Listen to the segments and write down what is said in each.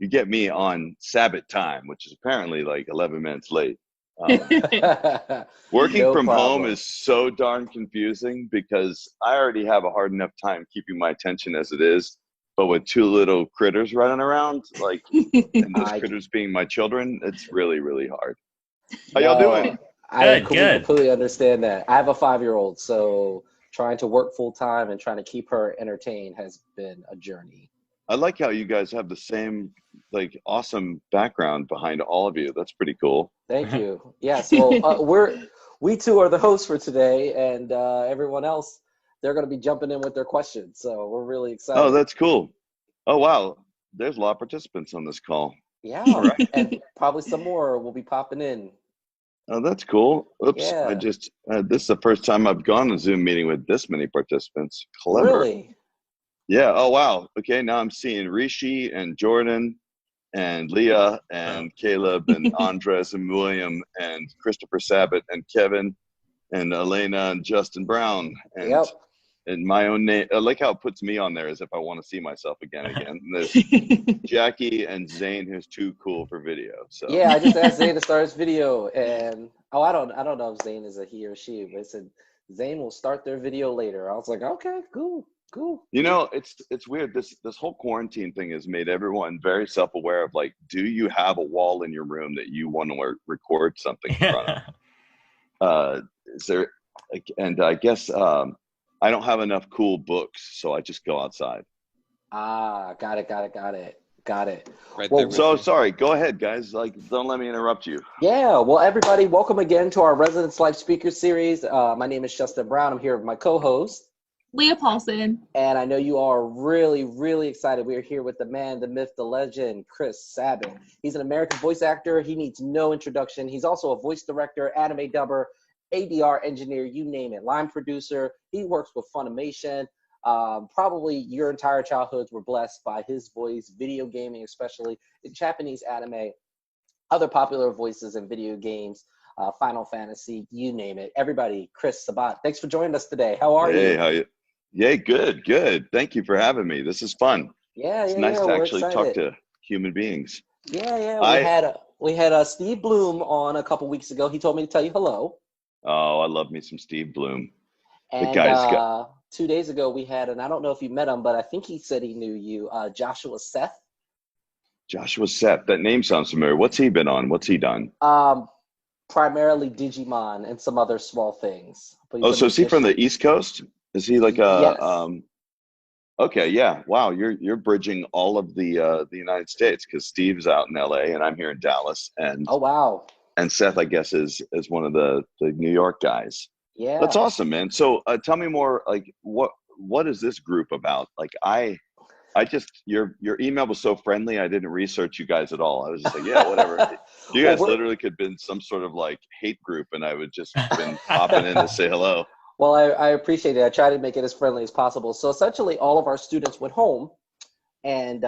you get me on Sabat time, which is apparently like 11 minutes late. Um, Working No from home problem. is so darn confusing because I already have a hard enough time keeping my attention as it is. But with two little critters running around, like, and those I critters being my children, it's really, really hard. How y'all Yo, doing? Good, we good. completely understand that. I have a 5-year-old, so trying to work full time and trying to keep her entertained has been a journey. I like how you guys have the same, like, awesome background behind all of you. That's pretty cool. Thank you. Yes, well, we two are the hosts for today, and everyone else, they're going to be jumping in with their questions. So we're really Oh, excited. that's cool. Oh, wow. There's a lot of participants on this call. Yeah, All right. and probably some more will be popping in. Oh, that's cool. Oops. Yeah, This is the first time I've gone to a Zoom meeting with this many participants. Clever. really. Yeah. Oh, wow. Okay. Now I'm seeing Rishi and Jordan and Leah Oh. and Caleb and Andres and William and Christopher Sabat and Kevin and Elena and Justin Brown Yep. and my own name. I like how it puts me on there as if I want to see myself again and again. And there's Jackie and Zane, who's too cool for video. So Yeah, I just asked Zane to start his video, and I don't know if Zane is a he or she, but it said Zane will start their video later. I was like, okay, cool, cool. you know, it's weird. This whole quarantine thing has made everyone very self-aware of, like, do you have a wall in your room that you want to record something in front of? Is there, like, and I guess I don't have enough cool books, so I just go outside. Ah, got it. Right Well, there with So you. sorry. Go ahead, guys. Like, don't let me interrupt you. yeah, well, everybody, welcome again to our Residence Life Speaker Series. My name is Justin Brown. I'm here with my co-host, Leah Paulson. and I know you all are really, really excited. We are here with the man, the myth, the legend, Chris Sabat. He's an American voice actor. He needs no introduction. He's also a voice director, anime dubber, ADR engineer, you name it, line producer. He works with Funimation. Probably your entire childhoods were blessed by his voice, video gaming, especially in Japanese anime, other popular voices in video games, Final Fantasy, you name it. Everybody, Chris Sabat, thanks for joining us today. How are Hey, you? how you? Yeah, good, good. Thank you for having me. This is fun. Yeah, It's yeah, nice yeah. to We're actually talk excited. to human beings. Yeah, yeah. I We had Steve Bloom on a couple weeks ago. He told me to tell you hello. Oh, I love me some Steve Bloom. The And guy's got 2 days ago we had, and I don't know if you met him, but I think he said he knew you, Joshua Seth. Joshua Sepp. That name sounds familiar. What's he been on? What's he done? Primarily Digimon and some other small things. But he's Oh, a so is he from the musician. East Coast? Is he like a Yes. Okay, yeah. Wow, you're bridging all of the United States, because Steve's out in LA and I'm here in Dallas, Oh wow. and Seth, I guess, is one of the New York guys. That's Yeah. awesome, man. So tell me more, like, what is this group about? Like, I just, your email was so friendly, I didn't research you guys at all. I was just like, yeah, whatever. You Well, guys literally could have been some sort of like hate group, and I would just been popping in to say hello. well, I appreciate it. I try to make it as friendly as possible. So essentially, all of our students went home, and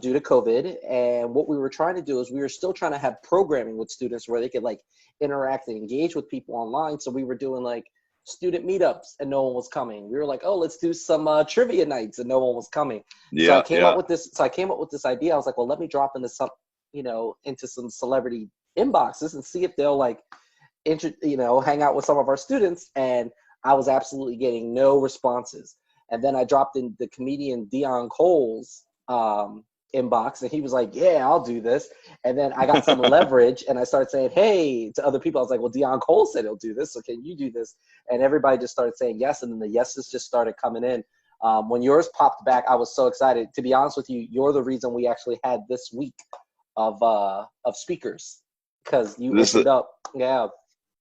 due to COVID, and what we were trying to do is we were still trying to have programming with students where they could like interact and engage with people online. So we were doing like student meetups, and no one was coming. We were like, oh, let's do some trivia nights, and no one was coming. So I Yeah, came up yeah. with this. So I came up with this idea. I was like, well, let me drop into some, into some celebrity inboxes and see if they'll like, hang out with some of our students. And I was absolutely getting no responses. And then I dropped in the comedian Dion Cole's inbox, and he was like, yeah, I'll do this. And then I got some leverage, and I started saying, hey, to other people. I was like, well, Dion Cole said he'll do this, so can you do this? And everybody just started saying yes, and then the yeses just started coming in. When yours popped back, I was so excited. To be honest with you, you're the reason we actually had this week of speakers, because you This is opened up. Yeah,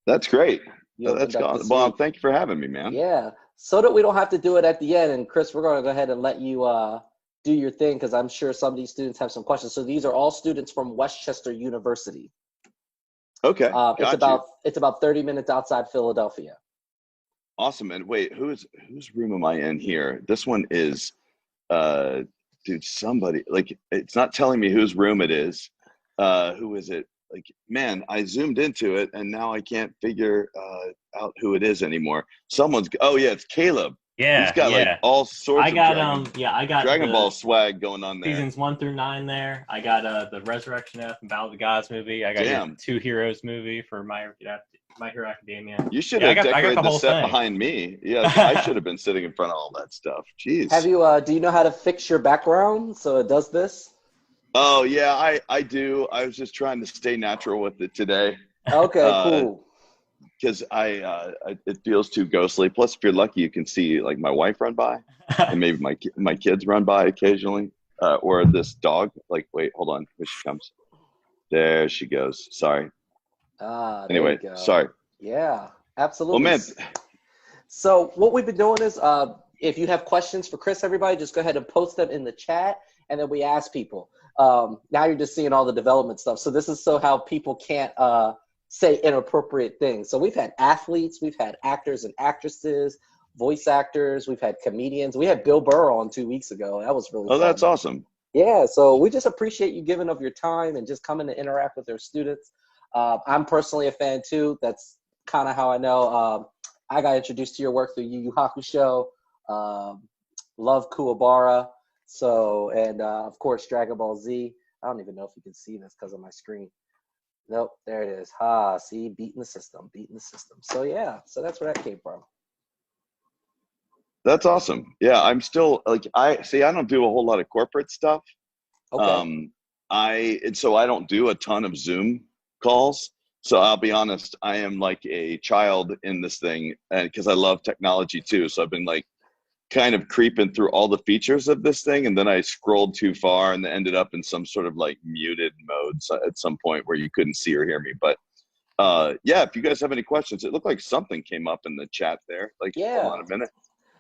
That's great. you That's opened up gone. this Well, week. thank you for having me, man. Yeah, so that we don't have to do it at the end. And Chris, we're going to go ahead and let you do your thing, because I'm sure some of these students have some questions. So these are all students from Westchester University. Okay, It's about 30 minutes outside Philadelphia. Awesome. And wait, whose room am I in here? This one is, dude, somebody, like, it's not telling me whose room it is. Who is it? Like, man, I zoomed into it and now I can't figure out who it is anymore. Oh yeah, it's Caleb. He's got like all sorts I got of I got Dragon Ball swag going on there. Seasons 1 through 9 there. I got the Resurrection F and Battle of the Gods movie. I got your Two Heroes movie for My Hero Academia. You should have decorated the set behind me. Yeah, I should have been sitting in front of all that stuff. Jeez. Have you? Do you know how to fix your background so it does this? Oh yeah, I do. I was just trying to stay natural with it today. Okay, cool. Because it feels too ghostly. Plus, if you're lucky, you can see like my wife run by, and maybe my kids run by occasionally, or this dog. Like, wait, hold on, here she comes. There she goes. Sorry. Anyway, sorry. Yeah, absolutely. Well, man. So what we've been doing is, if you have questions for Chris, everybody, just go ahead and post them in the chat, and then we ask people. Now you're just seeing all the development stuff. So this is so how people can't say inappropriate things. So we've had athletes, we've had actors and actresses, voice actors, we've had comedians. We had Bill Burr on 2 weeks ago. That was really fun. That's awesome. Yeah, so we just appreciate you giving up your time and just coming to interact with our students. I'm personally a fan too. That's kind of how I know. I got introduced to your work through Yu Yu Hakusho. Love Kuwabara. So, and of course, Dragon Ball Z. I don't even know if you can see this because of my screen. Nope, there it is. See, beating the system. So yeah, so that's where that came from. That's awesome. Yeah, I'm still like I don't do a whole lot of corporate stuff. Okay. So I don't do a ton of Zoom calls. So I'll be honest, I am like a child in this thing, and because I love technology too. So I've been like kind of creeping through all the features of this thing, and then I scrolled too far and ended up in some sort of like muted mode at some point where you couldn't see or hear me. But yeah, if you guys have any questions, it looked like something came up in the chat there. Like, yeah. Hold on a minute.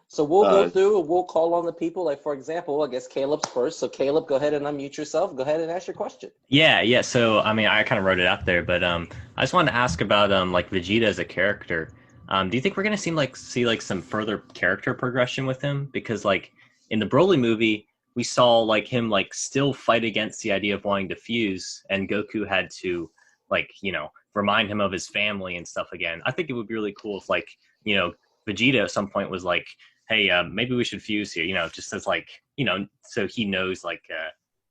So we'll go through and we'll call on the people. Like, for example, I guess Caleb's first. So Caleb, go ahead and unmute yourself. Go ahead and ask your question. Yeah. So, I mean, I kind of wrote it out there, but I just wanted to ask about like Vegeta as a character. Do you think we're going to see some further character progression with him? Because like in the Broly movie, we saw like him like still fight against the idea of wanting to fuse, and Goku had to like, remind him of his family and stuff again. I think it would be really cool if like, Vegeta at some point was like, hey, maybe we should fuse here, just as like, so he knows like,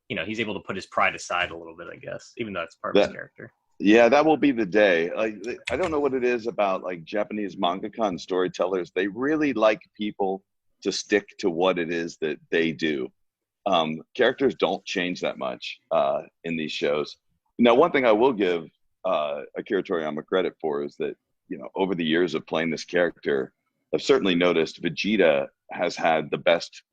he's able to put his pride aside a little bit, I guess, even though it's part of his character. Yeah, that will be the day. Like, I don't know what it is about like Japanese mangaka and storytellers. They really like people to stick to what it is that they do. Characters don't change that much in these shows. Now, one thing I will give Akira Toriyama credit for is that, over the years of playing this character, I've certainly noticed Vegeta has had the best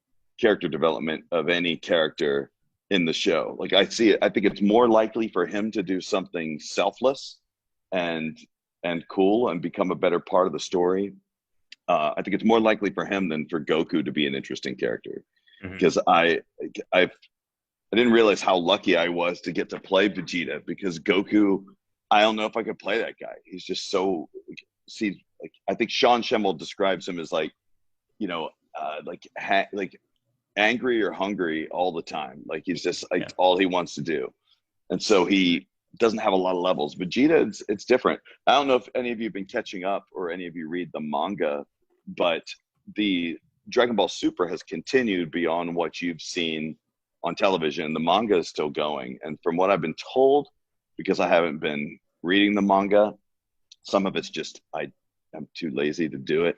character development of any character in the show. Like I think it's more likely for him to do something selfless and cool and become a better part of the story. I think it's more likely for him than for Goku to be an interesting character. Because I didn't realize how lucky I was to get to play Vegeta, because Goku, I don't know if I could play that guy. He's just so, I think Sean Schemmel describes him as like, like angry or hungry all the time. Like he's just like all he wants to do. And so he doesn't have a lot of levels. Vegeta, it's different. I don't know if any of you have been catching up or any of you read the manga, but the Dragon Ball Super has continued beyond what you've seen on television. The manga is still going. And from what I've been told, because I haven't been reading the manga, some of it's just, I'm too lazy to do it.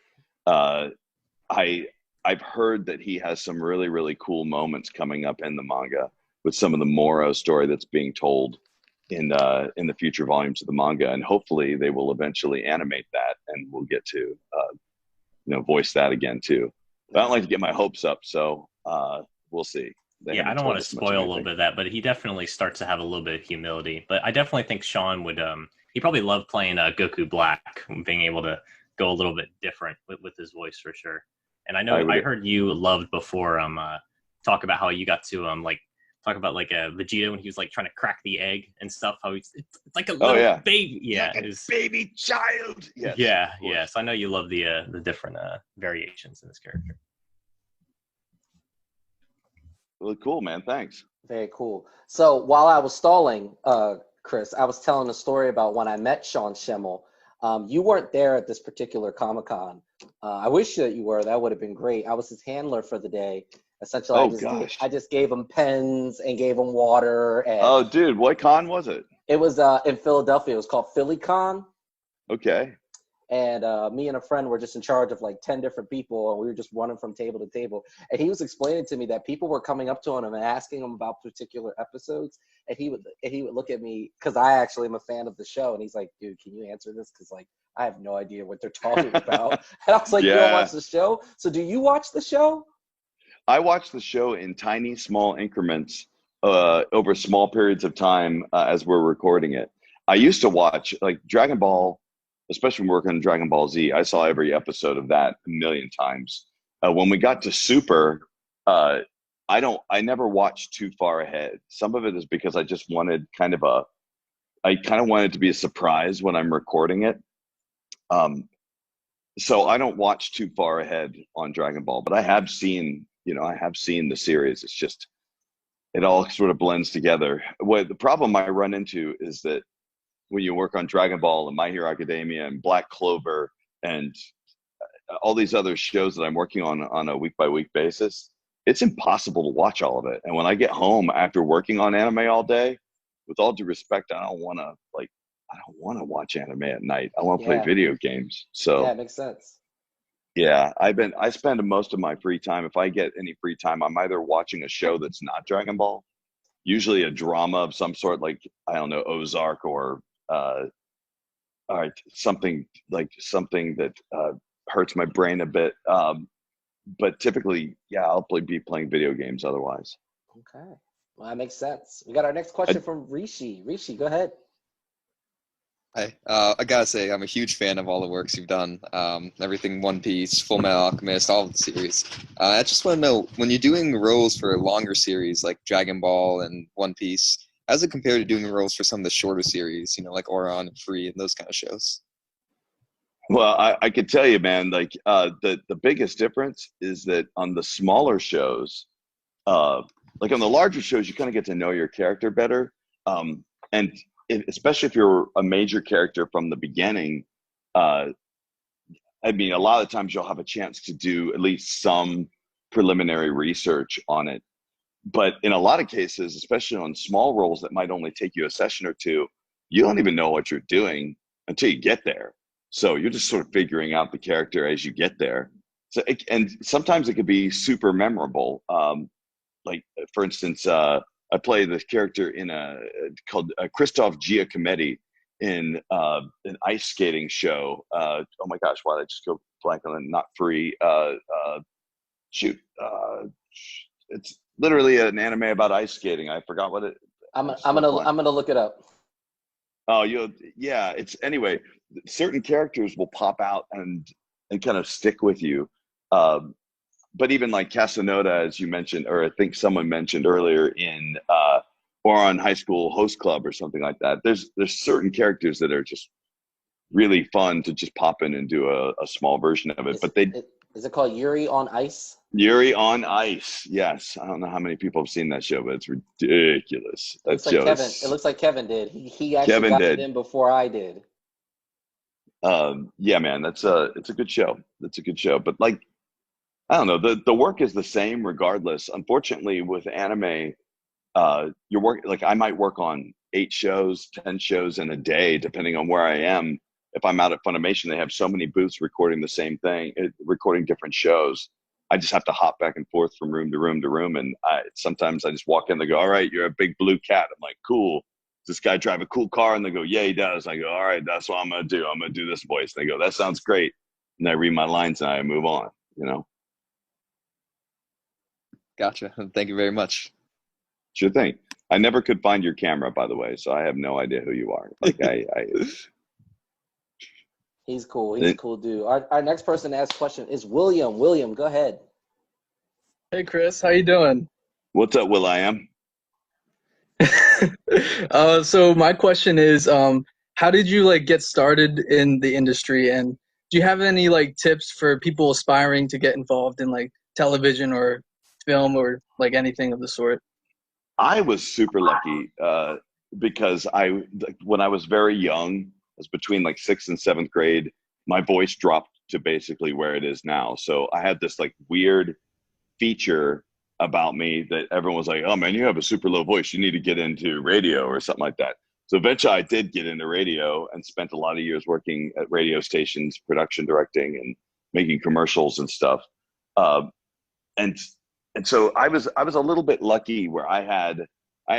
I've heard that he has some really, really cool moments coming up in the manga with some of the Moro story that's being told in the future volumes of the manga. And hopefully they will eventually animate that and we'll get to, voice that again too. But I don't like to get my hopes up, so we'll see. I don't want to spoil a little bit of that, but he definitely starts to have a little bit of humility. But I definitely think Sean would, he probably loved playing Goku Black, being able to go a little bit different with his voice for sure. And I know I heard you loved before talk about how you got to talk about like a Vegeta when he was like trying to crack the egg and stuff. How it's like a little baby, like a baby child. Yes, yeah. So I know you love the different variations in this character. Well, cool, man. Thanks. Very cool. So while I was stalling, Chris, I was telling a story about when I met Sean Schemmel. You weren't there at this particular Comic-Con, I wish that you were. That would have been great. I was his handler for the day. Essentially, Oh gosh. I just gave him pens and gave him water. And Oh, dude, what con was it? it was in Philadelphia. It was called PhillyCon. Okay. And me and a friend were just in charge of like 10 different people, and we were just running from table to table. And he was explaining to me that people were coming up to him and asking him about particular episodes, and he would look at me, because I actually am a fan of the show, and he's like, "Dude, can you answer this? Because like I have no idea what they're talking about." And I was like, "You don't watch the show? So do you watch the show?" I watch the show in tiny, small increments over small periods of time as we're recording it. I used to watch like Dragon Ball. Especially when working on Dragon Ball Z, I saw every episode of that a million times. When we got to Super, I never watched too far ahead. Some of it is because I just wanted I kind of wanted to be a surprise when I'm recording it. So I don't watch too far ahead on Dragon Ball, but I have seen the series. It's just, it all sort of blends together. What the problem I run into is that when you work on Dragon Ball and My Hero Academia and Black Clover and all these other shows that I'm working on a week by week basis, it's impossible to watch all of it. And when I get home after working on anime all day, with all due respect, I don't want to watch anime at night. I want to play video games. So yeah, it makes sense. Yeah, I spend most of my free time, if I get any free time, I'm either watching a show that's not Dragon Ball, usually a drama of some sort, like, I don't know, Ozark or all right, something that hurts my brain a bit. But typically, yeah, I'll be playing video games otherwise. Okay, well, that makes sense. We got our next question from Rishi. Rishi, go ahead. Hi, I gotta say, I'm a huge fan of all the works you've done. Everything One Piece, Full Metal Alchemist, all of the series. I just want to know, when you're doing roles for a longer series like Dragon Ball and One Piece, how does it compare to doing roles for some of the shorter series, like Orion and Free and those kind of shows? Well, I could tell you, man, like the biggest difference is that on the smaller shows, like on the larger shows, you kind of get to know your character better. And especially if you're a major character from the beginning, I mean, a lot of times you'll have a chance to do at least some preliminary research on it. But in a lot of cases, especially on small roles that might only take you a session or two, you don't even know what you're doing until you get there. So you're just sort of figuring out the character as you get there. So and sometimes it could be super memorable. Like, for instance, I play this character in called Christoph Giacometti in an ice skating show. Oh my gosh, why did I just go blank on it? Not Free. It's literally an anime about ice skating. I forgot what it. I'm gonna look it up. Oh, yeah. It's anyway. Certain characters will pop out and kind of stick with you. But even like Casanova, as you mentioned, or I think someone mentioned earlier in Oron High School Host Club or something like that. There's certain characters that are just really fun to just pop in and do a small version of it. Is it called Yuri on Ice? Yuri on Ice. Yes, I don't know how many people have seen that show, but it's ridiculous. That show. It looks like Kevin did. He actually got it in before I did. Yeah, man, it's a good show. It's a good show, but like, I don't know, the work is the same regardless. Unfortunately, with anime, you're working, like I might work on 8 shows, 10 shows in a day, depending on where I am. If I'm out at Funimation, they have so many booths recording the same thing, recording different shows. I just have to hop back and forth from room to room to room. And sometimes I just walk in, they go, "All right, you're a big blue cat." I'm like, "Cool. Does this guy drive a cool car?" And they go, "Yeah, he does." I go, "All right, that's what I'm going to do. I'm going to do this voice." And they go, "That sounds great." And I read my lines and I move on, Gotcha. Thank you very much. Sure thing. I never could find your camera, by the way, so I have no idea who you are. Like He's cool. He's a cool dude. Our next person to ask a question is William. William, go ahead. Hey, Chris. How you doing? What's up, Will.i.am? So my question is, how did you get started in the industry, and do you have any tips for people aspiring to get involved in television or film or anything of the sort? I was super lucky because when I was very young, I was between 6th and 7th grade, my voice dropped to basically where it is now. So I had this like weird feature about me that everyone was like, oh man, you have a super low voice, you need to get into radio or something like that. So eventually I did get into radio and spent a lot of years working at radio stations, production directing and making commercials and stuff. Uh, and so I was a little bit lucky where I had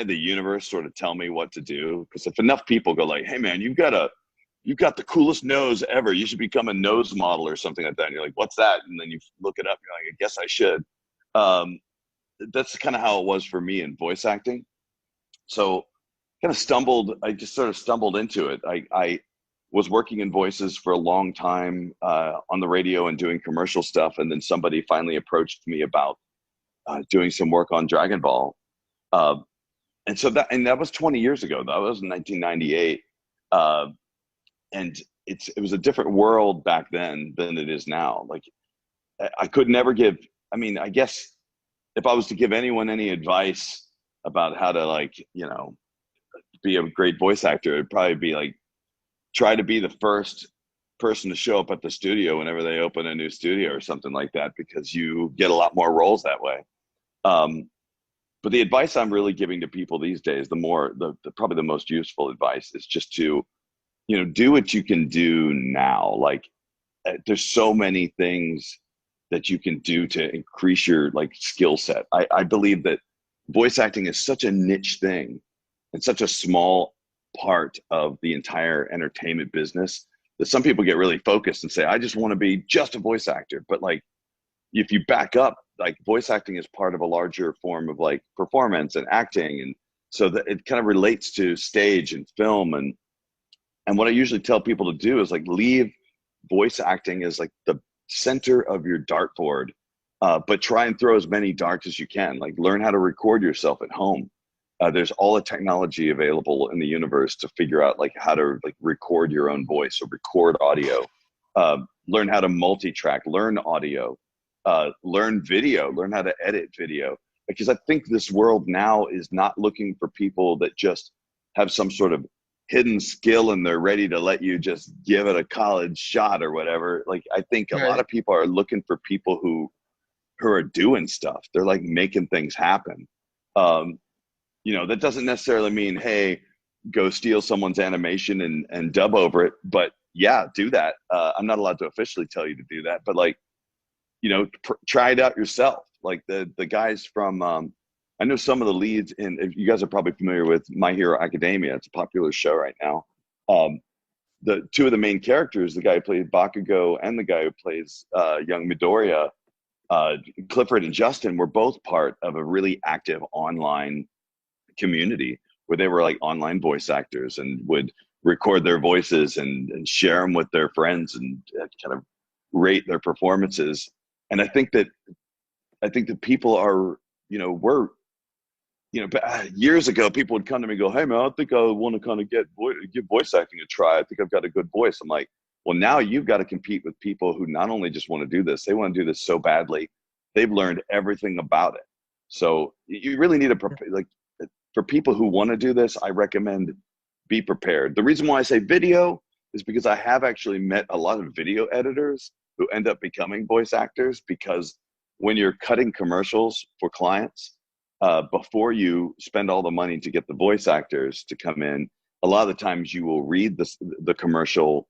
the universe sort of tell me what to do. Because if enough people go like, hey man, you've got the coolest nose ever, you should become a nose model or something like that. And you're like, what's that? And then you look it up, and you're like, I guess I should. That's kind of how it was for me in voice acting. So I just sort of stumbled into it. I was working in voices for a long time on the radio and doing commercial stuff. And then somebody finally approached me about doing some work on Dragon Ball. And that was 20 years ago. That was in 1998. And it was a different world back then than it is now. Like I could never give, I mean, I guess if I was to give anyone any advice about how to, like, you know, be a great voice actor, it'd probably be like, try to be the first person to show up at the studio whenever they open a new studio or something like that, because you get a lot more roles that way. But the advice I'm really giving to people these days, probably the most useful advice is just to, you know, do what you can do now. Like there's so many things that you can do to increase your like skill set. I believe that voice acting is such a niche thing and such a small part of the entire entertainment business that some people get really focused and say, I just want to be just a voice actor. But like, if you back up, like voice acting is part of a larger form of like performance and acting. And so that it kind of relates to stage and film. And what I usually tell people to do is like leave voice acting as like the center of your dartboard, but try and throw as many darts as you can. Like learn how to record yourself at home. There's all the technology available in the universe to figure out like how to like record your own voice or record audio. Learn how to multi-track, learn audio, learn video, learn how to edit video. Because I think this world now is not looking for people that just have some sort of hidden skill and they're ready to let you just give it a college shot or whatever. Like I think a lot of people are looking for people who are doing stuff. They're like making things happen. You know, that doesn't necessarily mean, hey, go steal someone's animation and dub over it. But yeah, do that. I'm not allowed to officially tell you to do that, but like, you know, try it out yourself. Like the guys from, I know some of the leads if you guys are probably familiar with My Hero Academia. It's a popular show right now. The two of the main characters, the guy who played Bakugo and the guy who plays young Midoriya, Clifford and Justin, were both part of a really active online community where they were like online voice actors and would record their voices and share them with their friends and kind of rate their performances. And I think that people are, you know, years ago, people would come to me and go, hey man, I think I want to kind of give voice acting a try. I think I've got a good voice. I'm like, well, now you've got to compete with people who not only just want to do this, they want to do this so badly. They've learned everything about it. So you really need to like, for people who want to do this, I recommend be prepared. The reason why I say video is because I have actually met a lot of video editors who end up becoming voice actors, because when you're cutting commercials for clients, before you spend all the money to get the voice actors to come in, a lot of the times you will read the commercial,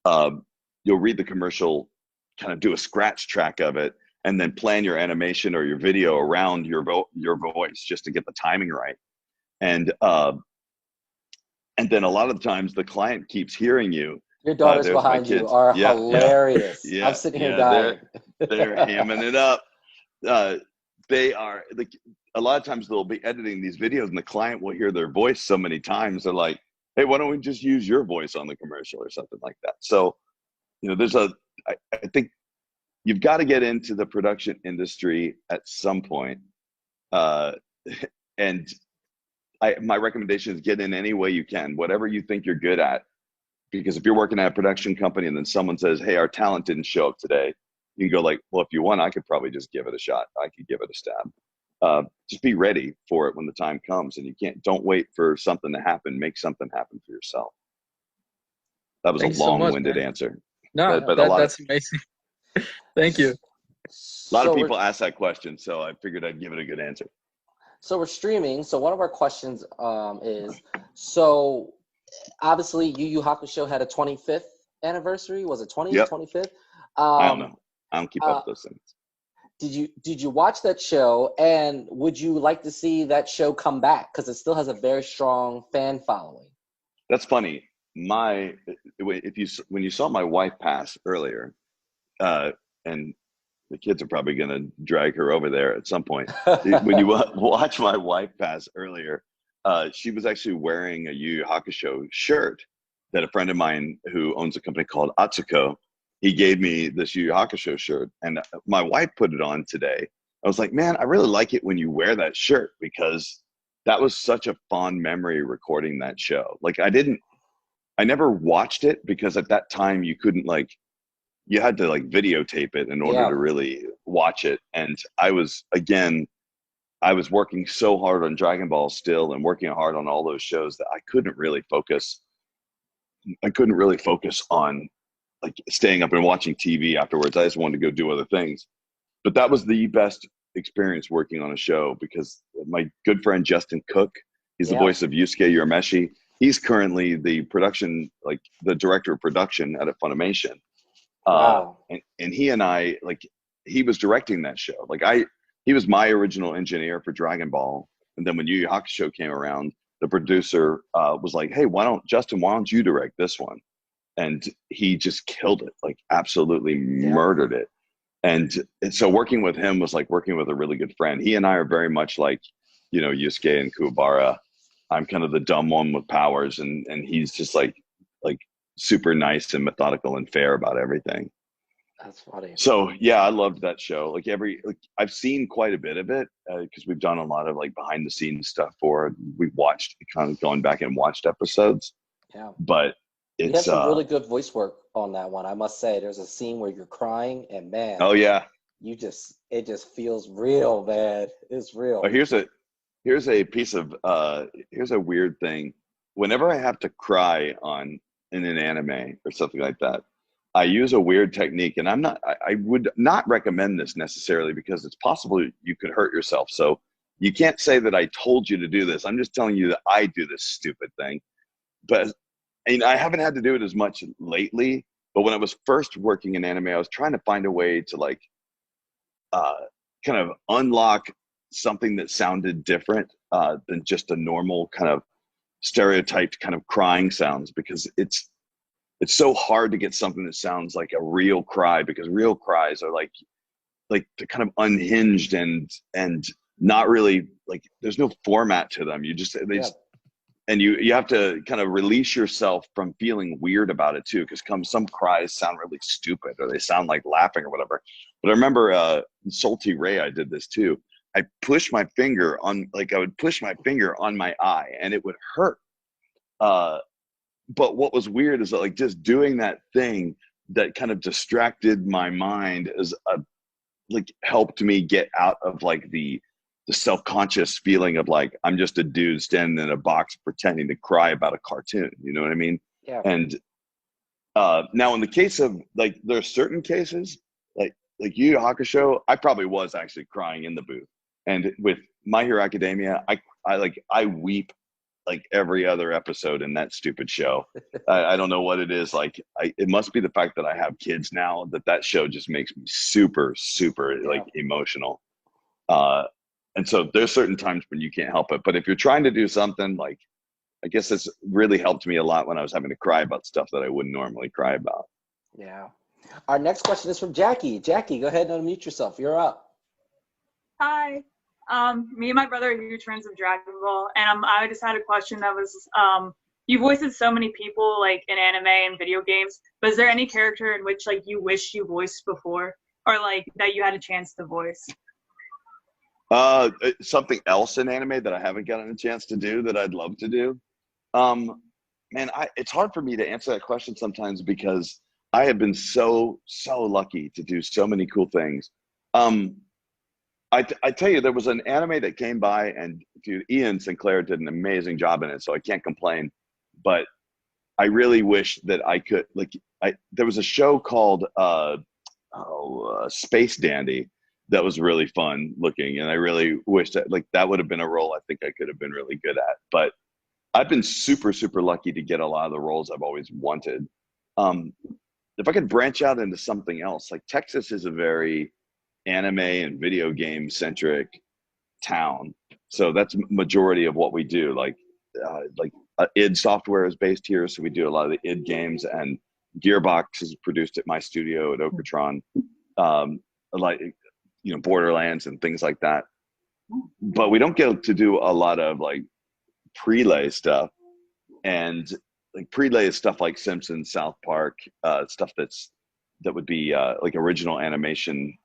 you'll read the commercial, kind of do a scratch track of it, and then plan your animation or your video around your voice just to get the timing right. And then a lot of the times the client keeps hearing you. Your daughters behind you are hilarious. Yeah, I'm sitting here dying. They're hamming it up. They are like, a lot of times they'll be editing these videos and the client will hear their voice so many times. They're like, hey, why don't we just use your voice on the commercial or something like that? So, you know, I think you've got to get into the production industry at some point. And my recommendation is get in any way you can, whatever you think you're good at. Because if you're working at a production company and then someone says, hey, our talent didn't show up today, you can go like, well, if you want, I could probably just give it a shot. I could give it a stab. Just be ready for it when the time comes, and don't wait for something to happen. Make something happen for yourself. That was a long-winded answer. No, but a lot that's amazing. Thank you. a lot of people ask that question, so I figured I'd give it a good answer. So we're streaming. So one of our questions is, so obviously Yu Yu Hakusho had a 25th anniversary. Was it 20th, Yep. 25th? I don't know. I don't keep up with those things. Did you watch that show, and would you like to see that show come back, because it still has a very strong fan following? That's funny. When you saw my wife pass earlier, and the kids are probably going to drag her over there at some point. When you watch my wife pass earlier, she was actually wearing a Yu Yu Hakusho shirt that a friend of mine who owns a company called Atsuko, he gave me this Yu Yu Hakusho shirt, and my wife put it on today. I was like, man, I really like it when you wear that shirt, because that was such a fond memory recording that show. Like I never watched it, because at that time you couldn't you had to videotape it in order to really watch it. And I was working so hard on Dragon Ball still, and working hard on all those shows, that I couldn't really focus on staying up and watching TV afterwards. I just wanted to go do other things. But that was the best experience working on a show, because my good friend Justin Cook, he's the voice of Yusuke Urameshi. He's currently the director of production at Funimation. Wow. And he and I, he was directing that show. He was my original engineer for Dragon Ball. And then when Yu Yu Hakusho came around, the producer was like, hey, why don't you direct this one? And he just killed it, absolutely murdered it. And so working with him was like working with a really good friend. He and I are very much like, Yusuke and Kuwabara. I'm kind of the dumb one with powers, and he's just like super nice and methodical and fair about everything. That's funny. So yeah, I loved that show. I've seen quite a bit of it, because we've done a lot of behind the scenes stuff for it. We've watched, kind of gone back and watched episodes. Yeah. But you have some really good voice work on that one, I must say. There's a scene where you're crying, and man, oh yeah, it just feels real, man. It's real. Oh, here's a piece of here's a weird thing. Whenever I have to cry in an anime or something like that, I use a weird technique, and I would not recommend this necessarily, because it's possible you could hurt yourself. So you can't say that I told you to do this. I'm just telling you that I do this stupid thing. But I haven't had to do it as much lately, but when I was first working in anime, I was trying to find a way to kind of unlock something that sounded different than just a normal kind of stereotyped kind of crying sounds, because it's so hard to get something that sounds like a real cry, because real cries are like they're kind of unhinged and not really there's no format to them. And you have to kind of release yourself from feeling weird about it too, because some cries sound really stupid, or they sound like laughing or whatever. But I remember Salty Ray, I did this too. I pushed my finger on I would push my finger on my eye, and it would hurt. But what was weird is that just doing that thing that kind of distracted my mind helped me get out of the self-conscious feeling of I'm just a dude standing in a box pretending to cry about a cartoon. You know what I mean? Yeah. And now in the case of there are certain cases like Yu Yu Hakusho, I probably was actually crying in the booth. And with My Hero Academia, I weep every other episode in that stupid show. I don't know what it is. It must be the fact that I have kids now, that show just makes me super, super emotional. And so there's certain times when you can't help it. But if you're trying to do something, I guess it's really helped me a lot when I was having to cry about stuff that I wouldn't normally cry about. Yeah. Our next question is from Jackie. Jackie, go ahead and unmute yourself. You're up. Hi. Me and my brother are huge fans of Dragon Ball, and I just had a question that was, you voiced so many people in anime and video games, but is there any character in which you wish you voiced before, or that you had a chance to voice? Something else in anime that I haven't gotten a chance to do that I'd love to do. Man, it's hard for me to answer that question sometimes, because I have been so lucky to do so many cool things. I tell you, there was an anime that came by, and dude, Ian Sinclair did an amazing job in it, so I can't complain. But I really wish that I could, there was a show called Space Dandy that was really fun looking, and I really wish that like that would have been a role I think I could have been really good at. But I've been super lucky to get a lot of the roles I've always wanted. If I could branch out into something else, like Texas is a very anime and video game centric town, so that's majority of what we do. Like id Software is based here, so we do a lot of the id games, and Gearbox is produced at my studio at Okatron, like Borderlands and things like that. But we don't get to do a lot of like prelay stuff, and like prelay is stuff like Simpsons, South Park, stuff that would be like original animation.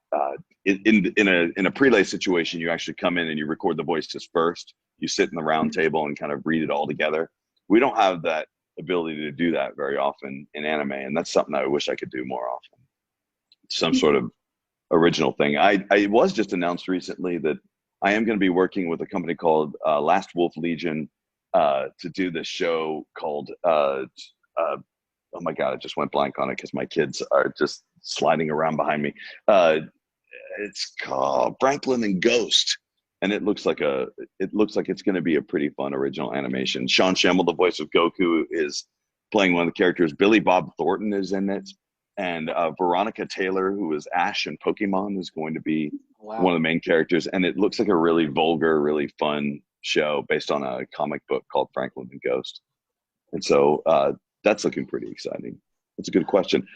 In a prelay situation, you actually come in and you record the voices first. You sit in the round table and kind of read it all together. We don't have that ability to do that very often in anime, and that's something I wish I could do more often. Some sort of original thing. I was just announced recently that I am going to be working with a company called Last Wolf Legion to do this show called oh my god, I just went blank on it because my kids are just sliding around behind me. It's called Franklin and Ghost, and it looks like it's going to be a pretty fun original animation. Sean Schemmel, the voice of Goku, is playing one of the characters. Billy Bob Thornton is in it, and Veronica Taylor, who is Ash in Pokemon, is going to be one of the main characters. And it looks like a really vulgar, really fun show based on a comic book called Franklin and Ghost. And so that's looking pretty exciting. That's a good question.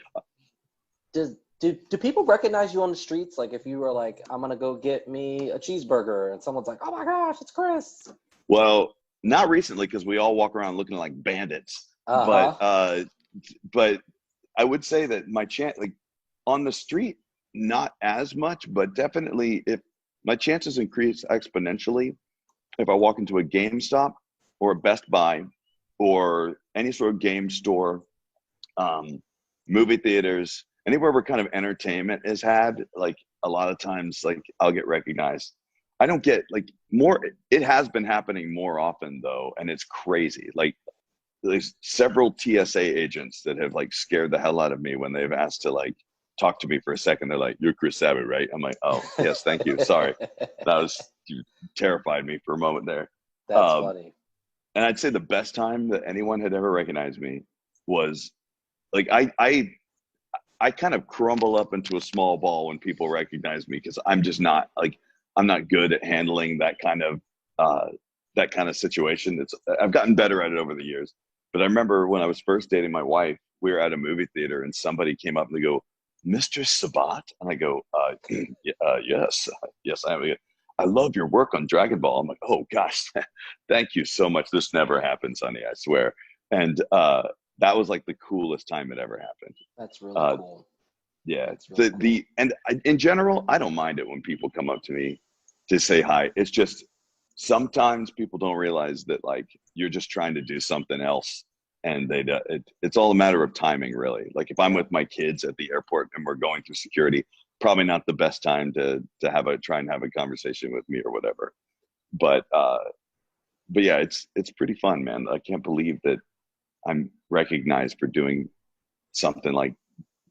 Do people recognize you on the streets? Like if you were like, I'm going to go get me a cheeseburger, and someone's like, oh my gosh, it's Chris. Well, not recently, because we all walk around looking like bandits. But I would say that my chance, like on the street, not as much, but definitely if my chances increase exponentially if I walk into a GameStop or a Best Buy or any sort of game store, movie theaters, anywhere where kind of entertainment is had. Like a lot of times, like I'll get recognized. I don't get like more. It has been happening more often though, and it's crazy. Like there's several TSA agents that have like scared the hell out of me when they've asked to like talk to me for a second. They're like, "You're Chris Sabat, right?" I'm like, "Oh, yes, thank you. Sorry." You terrified me for a moment there. That's funny. And I'd say the best time that anyone had ever recognized me was like I kind of crumble up into a small ball when people recognize me, because I'm just not like, I'm not good at handling that kind of situation. I've gotten better at it over the years. But I remember when I was first dating my wife, we were at a movie theater and somebody came up and they go, "Mr. Sabat?" And I go, yes, I am. "I love your work on Dragon Ball." I'm like, "Oh gosh, thank you so much. This never happens, honey, I swear." And that was like the coolest time it ever happened. That's really cool. Yeah, really cool. In general, I don't mind it when people come up to me to say hi. It's just sometimes people don't realize that like you're just trying to do something else, and it's all a matter of timing, really. Like if I'm with my kids at the airport and we're going through security, probably not the best time to try and have a conversation with me or whatever. But yeah, it's pretty fun, man. I can't believe that I'm recognized for doing something like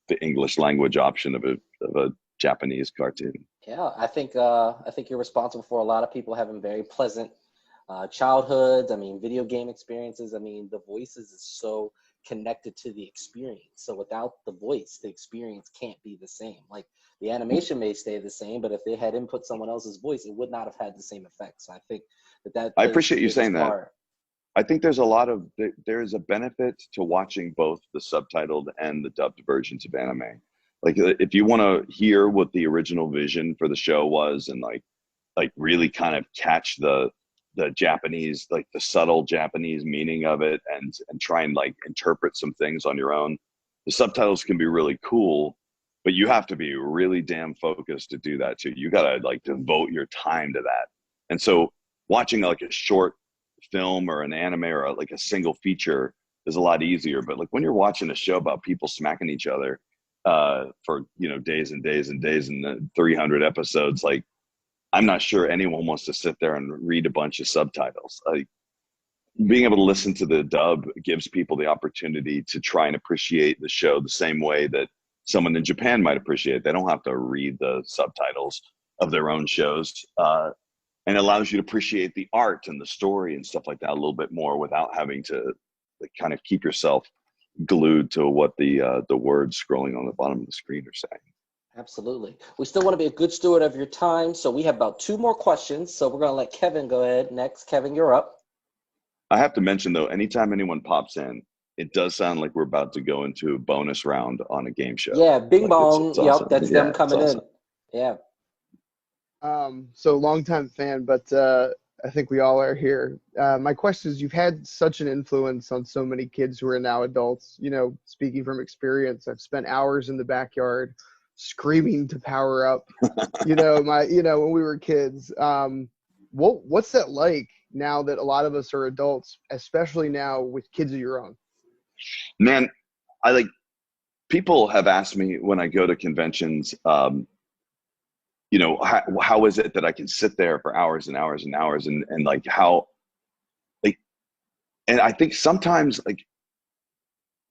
the English language option of a Japanese cartoon. Yeah, I think you're responsible for a lot of people having very pleasant childhoods. I mean, video game experiences. I mean, the voices is so connected to the experience. So without the voice, the experience can't be the same. Like the animation may stay the same, but if they had input someone else's voice, it would not have had the same effect. So I think that I appreciate you saying that. I think there's a benefit to watching both the subtitled and the dubbed versions of anime. Like if you want to hear what the original vision for the show was, and like really kind of catch the Japanese, like the subtle Japanese meaning of it, and try and like interpret some things on your own, the subtitles can be really cool, but you have to be really damn focused to do that too. You got to like devote your time to that. And so watching like a short film or an anime or like a single feature is a lot easier. But like when you're watching a show about people smacking each other for days and days and days and 300 episodes, like I'm not sure anyone wants to sit there and read a bunch of subtitles. Like being able to listen to the dub gives people the opportunity to try and appreciate the show the same way that someone in Japan might appreciate it. They don't have to read the subtitles of their own shows, and allows you to appreciate the art and the story and stuff like that a little bit more without having to like, kind of keep yourself glued to what the words scrolling on the bottom of the screen are saying. Absolutely. We still want to be a good steward of your time, so we have about 2 more questions. So we're going to let Kevin go ahead next. Kevin, you're up. I have to mention, though, anytime anyone pops in, it does sound like we're about to go into a bonus round on a game show. Yeah, bing like bong. it's awesome. Yep, that's them coming in. Yeah. So longtime fan, but I think we all are here. My question is, you've had such an influence on so many kids who are now adults. You know, speaking from experience, I've spent hours in the backyard screaming to power up. When we were kids. What's that like now that a lot of us are adults, especially now with kids of your own? Man, people have asked me when I go to conventions, how is it that I can sit there for hours and hours and hours and like how, like, and I think sometimes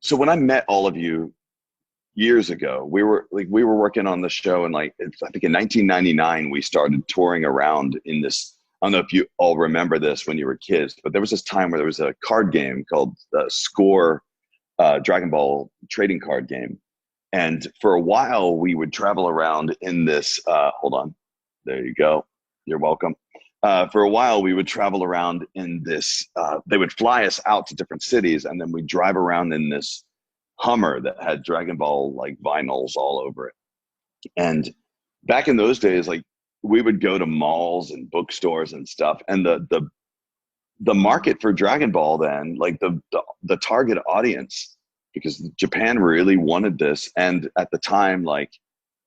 so when I met all of you years ago, we were working on the show, and I think in 1999 we started touring around in this. I don't know if you all remember this when you were kids, but there was this time where there was a card game called Score, Dragon Ball trading card game. And for a while, we would travel around in this, hold on, there you go, you're welcome. For a while, we would travel around in this, they would fly us out to different cities, and then we'd drive around in this Hummer that had Dragon Ball vinyls all over it. And back in those days, we would go to malls and bookstores and stuff, and the market for Dragon Ball then, the target audience, because Japan really wanted this, and at the time,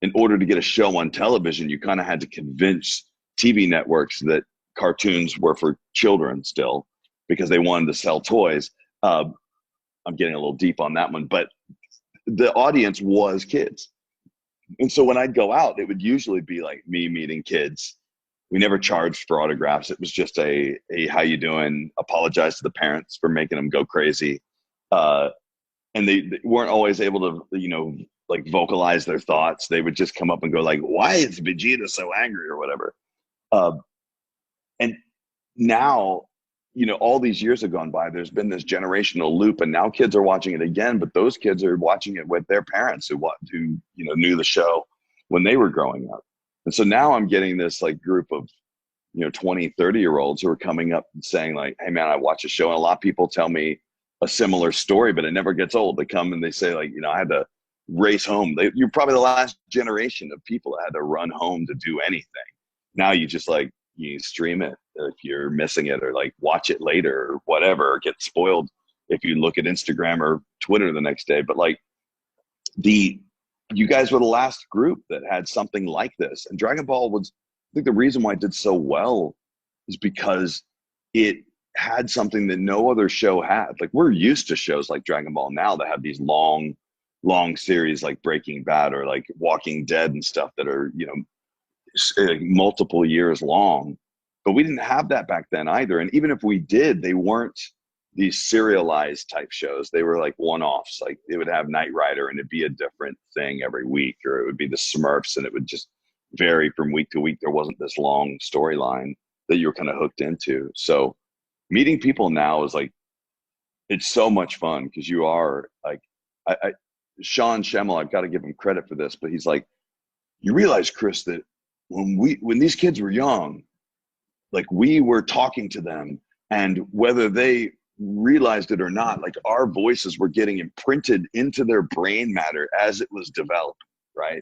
in order to get a show on television, you kind of had to convince TV networks that cartoons were for children still, because they wanted to sell toys. I'm getting a little deep on that one, but the audience was kids. And so when I'd go out, it would usually be me meeting kids. We never charged for autographs. It was just a how you doing? Apologize to the parents for making them go crazy. And they weren't always able to, vocalize their thoughts. They would just come up and go why is Vegeta so angry or whatever? And now, all these years have gone by, there's been this generational loop, and now kids are watching it again, but those kids are watching it with their parents who knew the show when they were growing up. And so now I'm getting this group of 20, 30-year-olds who are coming up and saying hey man, I watch a show, and a lot of people tell me a similar story, but it never gets old. They come and they say I had to race home. You're probably the last generation of people that had to run home to do anything. Now you just you stream it if you're missing it, or watch it later or whatever, or get spoiled if you look at Instagram or Twitter the next day. But you guys were the last group that had something like this. And Dragon Ball was, I think the reason why it did so well is because it had something that no other show had. We're used to shows like Dragon Ball now that have these long series like Breaking Bad or Walking Dead and stuff that are, multiple years long. But we didn't have that back then either. And even if we did, they weren't these serialized type shows. They were one-offs. They would have Knight Rider and it'd be a different thing every week, or it would be the Smurfs and it would just vary from week to week. There wasn't this long storyline that you were kind of hooked into. So meeting people now is it's so much fun, because you are Sean Schemmel, I've got to give him credit for this, but he's you realize, Chris, that when these kids were young, we were talking to them, and whether they realized it or not, our voices were getting imprinted into their brain matter as it was developing, right?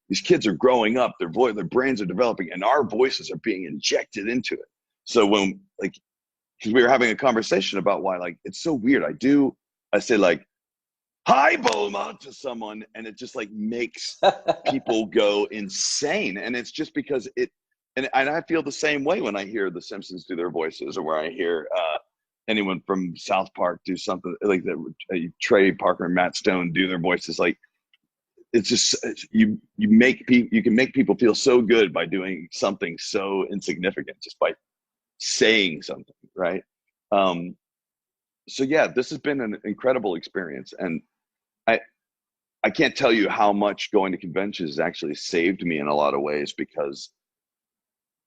These kids are growing up, their brains are developing, and our voices are being injected into it. So when we were having a conversation about why it's so weird. I say hi Bulma to someone, and it just makes people go insane. And it's just because and I feel the same way when I hear the Simpsons do their voices, or where I hear anyone from South Park do something Trey Parker and Matt Stone do their voices. It's just, you can make people feel so good by doing something so insignificant, just by saying something, right? So yeah, this has been an incredible experience, and I can't tell you how much going to conventions actually saved me in a lot of ways, because,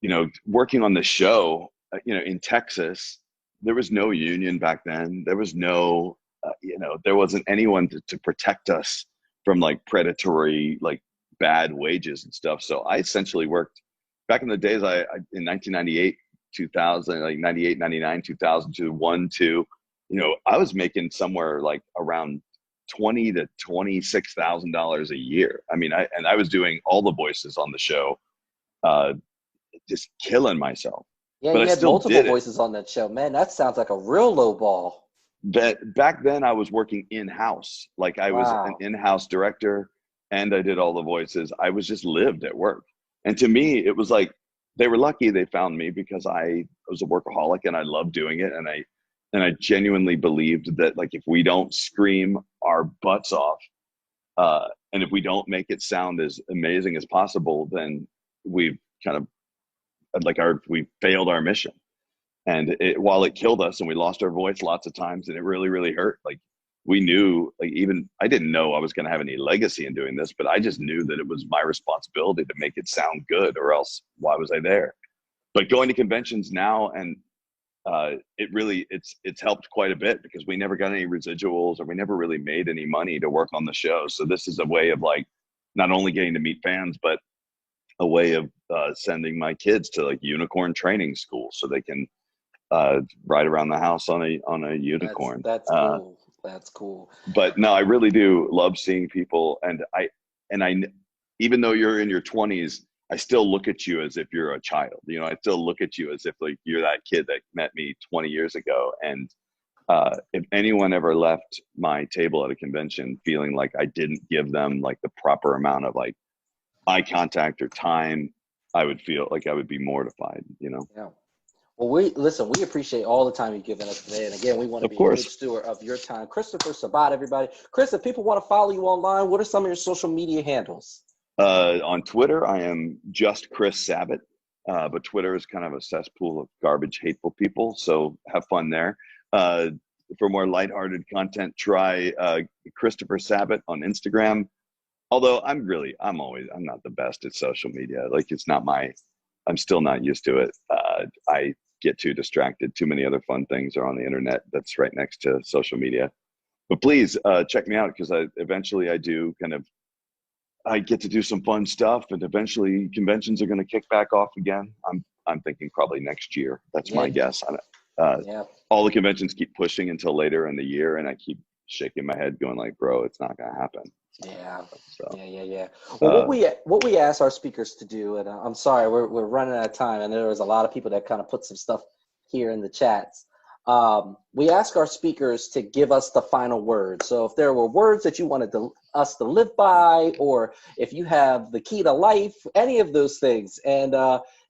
you know, working on the show, you know, in Texas, there was no union back then. There was no, you know, there wasn't anyone to protect us from like predatory, like bad wages and stuff. So I essentially worked back in the days, in 1998, 2000, like 98, 99, 2002, 1, 2, you know, I was making somewhere like around $20,000 to $26,000 a year. I mean, I was doing all the voices on the show, just killing myself. Yeah, But you I had still multiple did it. voices on that show. Man, that sounds like a real low ball. That back then I was working in-house. Like I was an in-house director, and I did all the voices. I was just lived at work. And to me, it was like, they were lucky they found me, because I was a workaholic and I loved doing it. And I genuinely believed that, like, if we don't scream our butts off, and if we don't make it sound as amazing as possible, then we've kind of we failed our mission. And while it killed us and we lost our voice lots of times, and it really, really hurt, like, we knew, like, even I didn't know I was going to have any legacy in doing this, but I just knew that it was my responsibility to make it sound good, or else why was I there? But going to conventions now, and it's helped quite a bit, because we never got any residuals, or we never really made any money to work on the show. So this is a way of, like, not only getting to meet fans, but a way of sending my kids to, like, unicorn training school, so they can ride around the house on a unicorn. That's cool. That's cool. But no, I really do love seeing people, and I even though you're in your 20s, I still look at you as if you're a child. You know, I still look at you as if, like, you're that kid that met me 20 years ago. And if anyone ever left my table at a convention feeling like I didn't give them, like, the proper amount of, like, eye contact or time, I would feel like I would be mortified, you know? Yeah. Well, we appreciate all the time you've given us today. And again, we want to be a good steward of your time. Christopher Sabat, everybody. Chris, if people want to follow you online, what are some of your social media handles? On Twitter, I am just Chris Sabat, but Twitter is kind of a cesspool of garbage, hateful people. So have fun there. For more lighthearted content, try Christopher Sabat on Instagram. Although I'm not the best at social media. Like, I'm still not used to it. I get too distracted. Too many other fun things are on the internet that's right next to social media. But please check me out, because eventually I get to do some fun stuff, and eventually conventions are going to kick back off again. I'm thinking probably next year. That's my guess. All the conventions keep pushing until later in the year, and I keep shaking my head going, like, bro, it's not going to happen. Yeah. So, Yeah. Well, what we ask our speakers to do, and I'm sorry, we're running out of time, and there was a lot of people that kind of put some stuff here in the chats. We ask our speakers to give us the final word. So if there were words that you wanted us to live by, or if you have the key to life, any of those things, and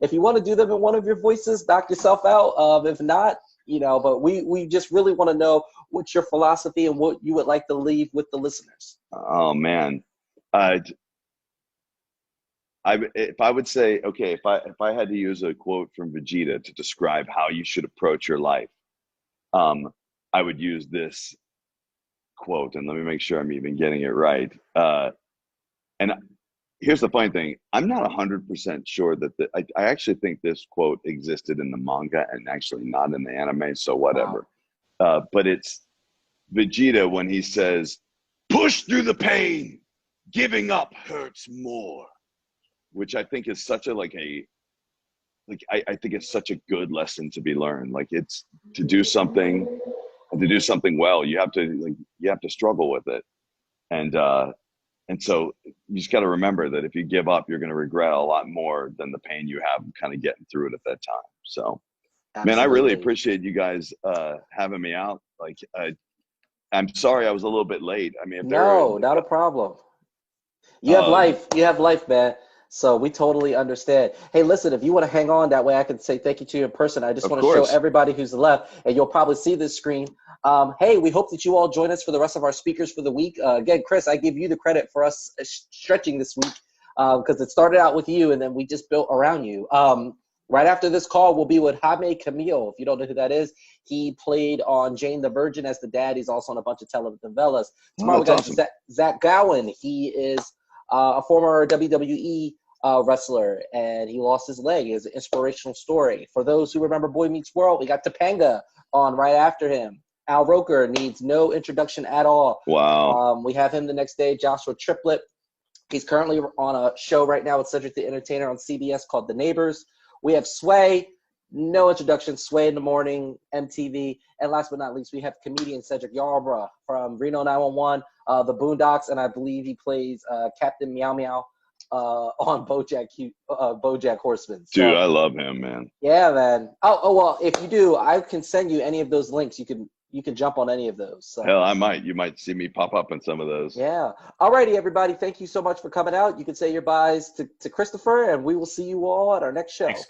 if you want to do them in one of your voices, knock yourself out. If not, you know, but we just really want to know what's your philosophy and what you would like to leave with the listeners. Oh man, if I would say, okay, if I had to use a quote from Vegeta to describe how you should approach your life, I would use this quote, and let me make sure I'm even getting it right. And here's the funny thing: I'm not 100% sure that I actually think this quote existed in the manga and actually not in the anime. So whatever. Wow. But it's Vegeta when he says, "Push through the pain. Giving up hurts more," which I think is such a I think it's such a good lesson to be learned. Like, it's to do something well, you have to struggle with it. And so you just got to remember that if you give up, you're going to regret a lot more than the pain you have kind of getting through it at that time. So, absolutely. Man, I really appreciate you guys having me out. Like, I'm sorry I was a little bit late. I mean, not a problem. You have life, man. So we totally understand. Hey, listen, if you want to hang on, that way I can say thank you to you in person. I just want to show everybody who's left, and you'll probably see this screen. Hey, we hope that you all join us for the rest of our speakers for the week. Again, Chris, I give you the credit for us stretching this week, because it started out with you, and then we just built around you. Right after this call, we'll be with Jaime Camille. If you don't know who that is, he played on Jane the Virgin as the dad. He's also on a bunch of telenovelas. Tomorrow we got awesome. Zach Gowen. He is a former WWE wrestler, and he lost his leg. It's an inspirational story. For those who remember Boy Meets World, we got Topanga on right after him. Al Roker needs no introduction at all. Wow. We have him the next day, Joshua Triplett. He's currently on a show right now with Cedric the Entertainer on CBS called The Neighbors. We have Sway, no introduction, Sway in the Morning, MTV. And last but not least, we have comedian Cedric Yarbrough from Reno 911, The Boondocks, and I believe he plays Captain Meow Meow on BoJack Horseman. So, Dude, I love him, man. yeah, man. Oh, well, if you do, I can send you any of those links. You can jump on any of those. So. Hell, I might. You might see me pop up in some of those. Yeah. Alrighty, everybody. Thank you so much for coming out. You can say your byes to Christopher, and we will see you all at our next show. Thanks,